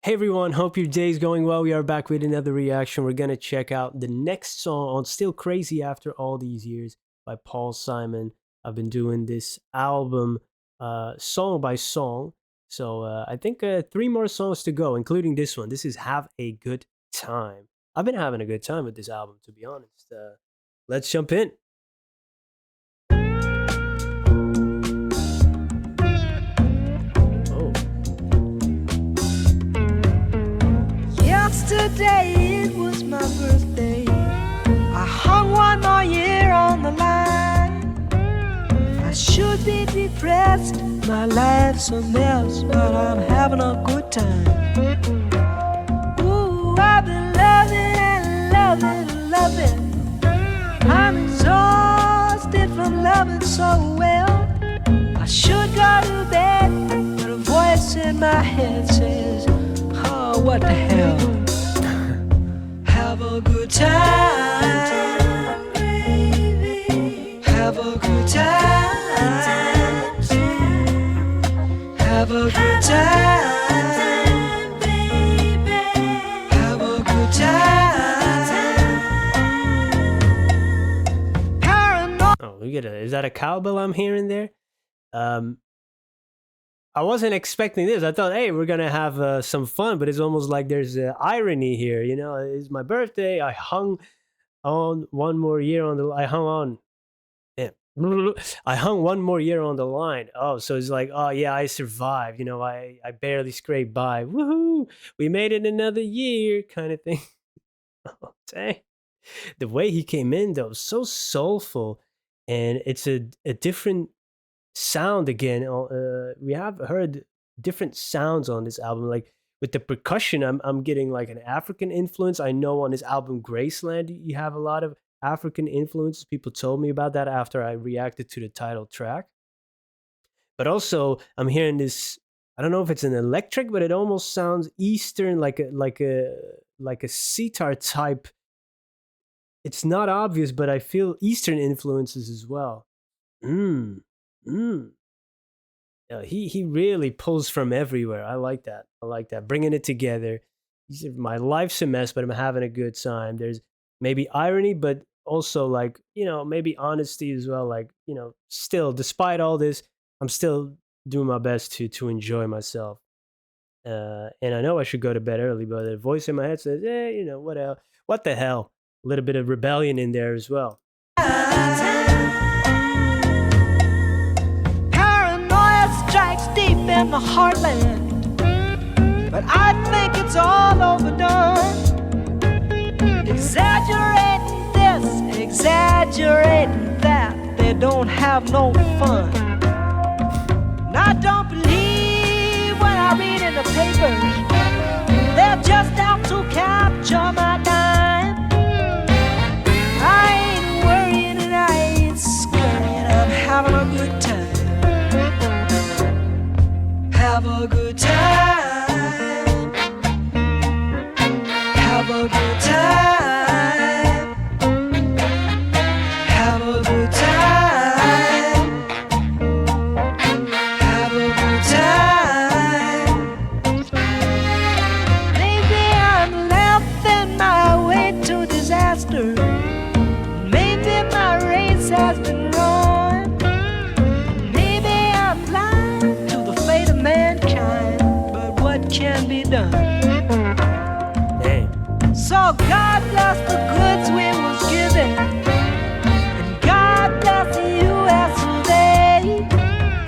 Hey everyone, hope your day's going well. We are back with another reaction. We're gonna check out the next song on Still Crazy After All These Years by Paul Simon. I've been doing this album song by song. So I think three more songs to go, including this one. This is Have a Good Time. I've been having a good time with this album, to be honest. Let's jump in. Oh, Yesterday it was my birthday. I hung one more year on the line. I should be depressed, my life's a mess, but I'm having a good time. Ooh, I've been loving and loving and loving. I'm exhausted from loving so well. I should go to bed, but a voice in my head says, oh, what the hell? Have a good time, baby. Have a good time. Have a good time, baby. Have a good time. Paranoid. oh, we get is that a cowbell I'm hearing there? Um, I wasn't expecting this. I thought, hey, we're gonna have some fun, but it's almost like there's irony here. You know, it's my birthday. I hung on one more year on the. I hung on. Yeah. I hung one more year on the line. Oh, so it's like, oh yeah, I survived. You know, I barely scraped by. Woohoo! We made it another year, kind of thing. Oh, dang. The way he came in though, so soulful, and it's a different sound again. We have heard different sounds on this album, like with the percussion. I'm getting like an African influence. I know on his album Graceland, you have a lot of African influences. People told me about that after I reacted to the title track. But also, I'm hearing this. I don't know if it's an electric, but it almost sounds Eastern, like a sitar type. It's not obvious, but I feel Eastern influences as well. Mm. Mm. Yeah, he really pulls from everywhere. I like that. I like that. Bringing it together. He said, my life's a mess, but I'm having a good time. There's maybe irony, but also like, maybe honesty as well. Like, still, despite all this, I'm still doing my best to enjoy myself. And I know I should go to bed early, but the voice in my head says, what else? What the hell? A little bit of rebellion in there as well. Paranoia strikes deep in the heartland, but I think it's all overdone. Exaggerating this, exaggerating that, they don't have no fun. And I don't believe when I read in the papers, they're just out to capture my dime. I ain't worrying and I ain't scurrying, I'm having a good time. Have a good time. Have a good time. Have a good time. Have a good time. Maybe I'm laughing my way to disaster. Maybe my race has been run. Maybe I'm blind to the fate of mankind, but what can be done? Hey. So God bless the goods we was given, and God bless the U.S. today,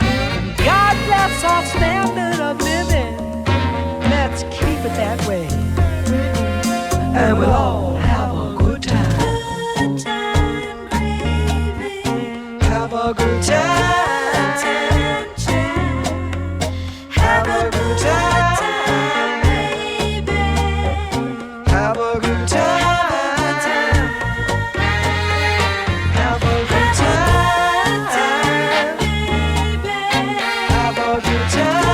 and God bless our standard of living. Let's keep it that way, and we'll all have a good time. Have a good time. Have a good time. Have a good time. Have a good time. Have a good time.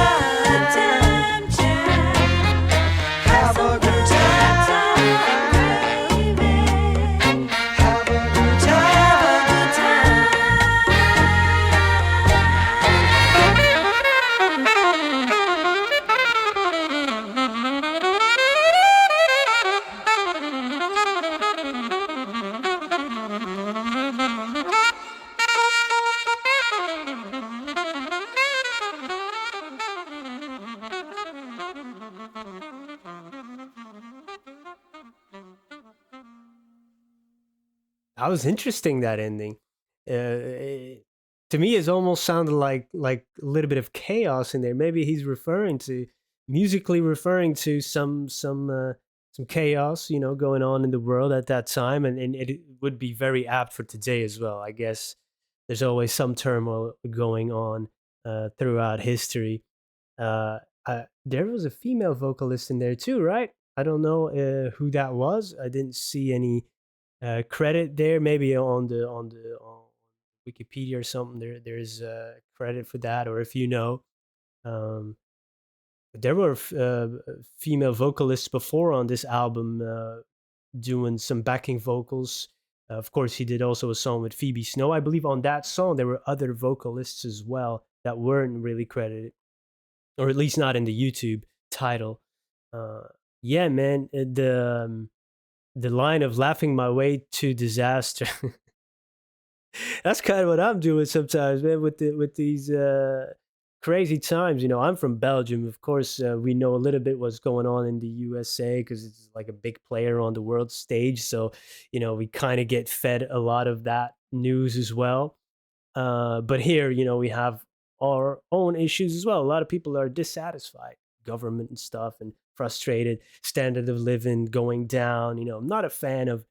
Have a good time. That was interesting, that ending. To me, it almost sounded like a little bit of chaos in there. Maybe he's referring to musically referring to some chaos, you know, going on in the world at that time, and it would be very apt for today as well. I guess there's always some turmoil going on throughout history. Uh, there was a female vocalist in there too, right? I don't know who that was. I didn't see any credit there. Maybe on Wikipedia or something. There's credit for that, or if you know, um, there were female vocalists before on this album doing some backing vocals. Of course, he did also a song with Phoebe Snow. I believe on that song there were other vocalists as well that weren't really credited, or at least not in the YouTube title. Uh, yeah, man, the line of "laughing my way to disaster." That's kind of what I'm doing sometimes, man, with these crazy times. You know, I'm from Belgium. Of course, we know a little bit what's going on in the USA because it's like a big player on the world stage. So, you know, we kind of get fed a lot of that news as well. But here, you know, we have our own issues as well. A lot of people are dissatisfied, government and stuff, and frustrated. Standard of living going down. You know, I'm not a fan of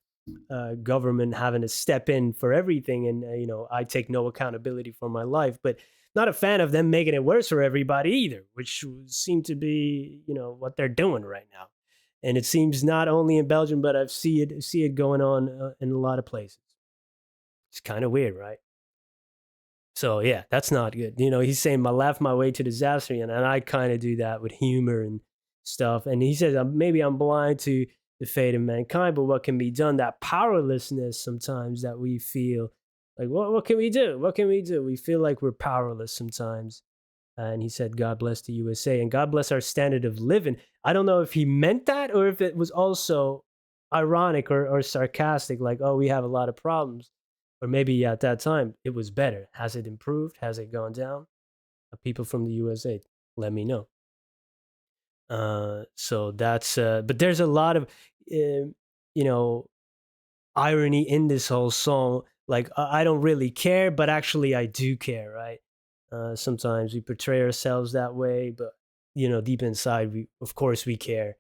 government having to step in for everything, and you know, I take no accountability for my life, but not a fan of them making it worse for everybody either, which seem to be, you know, what they're doing right now. And it seems not only in Belgium, but I've see it going on in a lot of places. It's kind of weird, right? So yeah, that's not good. You know, he's saying, "I laugh my way to disaster," and I kind of do that with humor and stuff. And he says, maybe I'm blind to the fate of mankind, but what can be done?" That powerlessness sometimes that we feel, like, what can we do? What can we do? We feel like we're powerless sometimes. And he said, "God bless the USA and God bless our standard of living." I don't know if he meant that or if it was also ironic or sarcastic, like, oh, we have a lot of problems. Or maybe at that time it was better. Has it improved? Has it gone down? People from the USA, let me know. So that's, but there's a lot of, you know, irony in this whole song. Like, I don't really care, but actually I do care, right? Sometimes we portray ourselves that way, but you know, deep inside, we, of course, we care.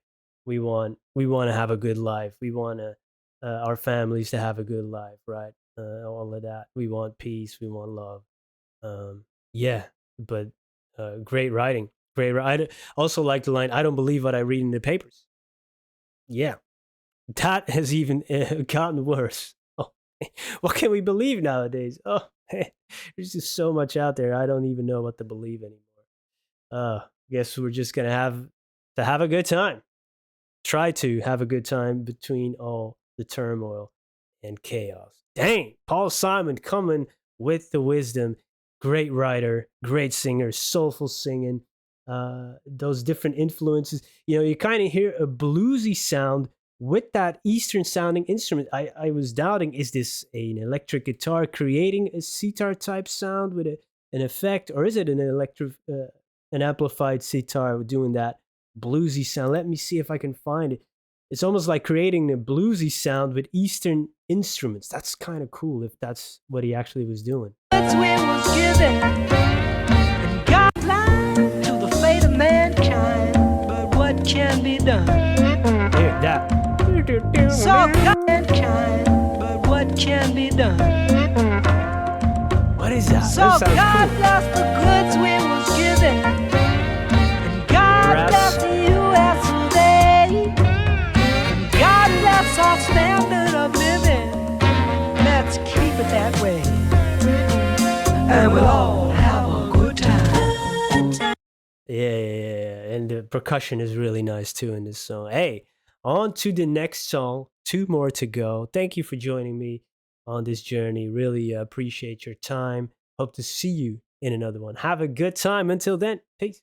We want to have a good life. We want to our families to have a good life, right? All of that. We want peace. We want love. Yeah, but great writing. I also like the line, "I don't believe what I read in the papers." Yeah, that has even gotten worse. Oh, what can we believe nowadays? Oh, there's just so much out there. I don't even know what to believe anymore. Guess we're just gonna have a good time. Try to have a good time between all the turmoil and chaos. Dang, Paul Simon coming with the wisdom. Great writer, great singer, soulful singing. Those different influences. You know, you kind of hear a bluesy sound with that Eastern sounding instrument. I was doubting, is this an electric guitar creating a sitar type sound with an effect, or is it an amplified sitar doing that bluesy sound? Let me see if I can find it. It's almost like creating a bluesy sound with Eastern instruments. That's kind of cool if that's what he actually was doing. That's where was given and guideline to the fate of mankind. But what can be done? Here, that. So mankind, but what can be done? What is that? So That sounds God cool. bless the goods we was given, and God Brass. bless the USA, and God bless our standard of living. Let's keep it that way, and we'll all have a good time. Yeah. And the percussion is really nice too in this song. Hey, on to the next song. 2 more to go. Thank you for joining me on this journey. Really appreciate your time. Hope to see you in another one. Have a good time. Until then, peace.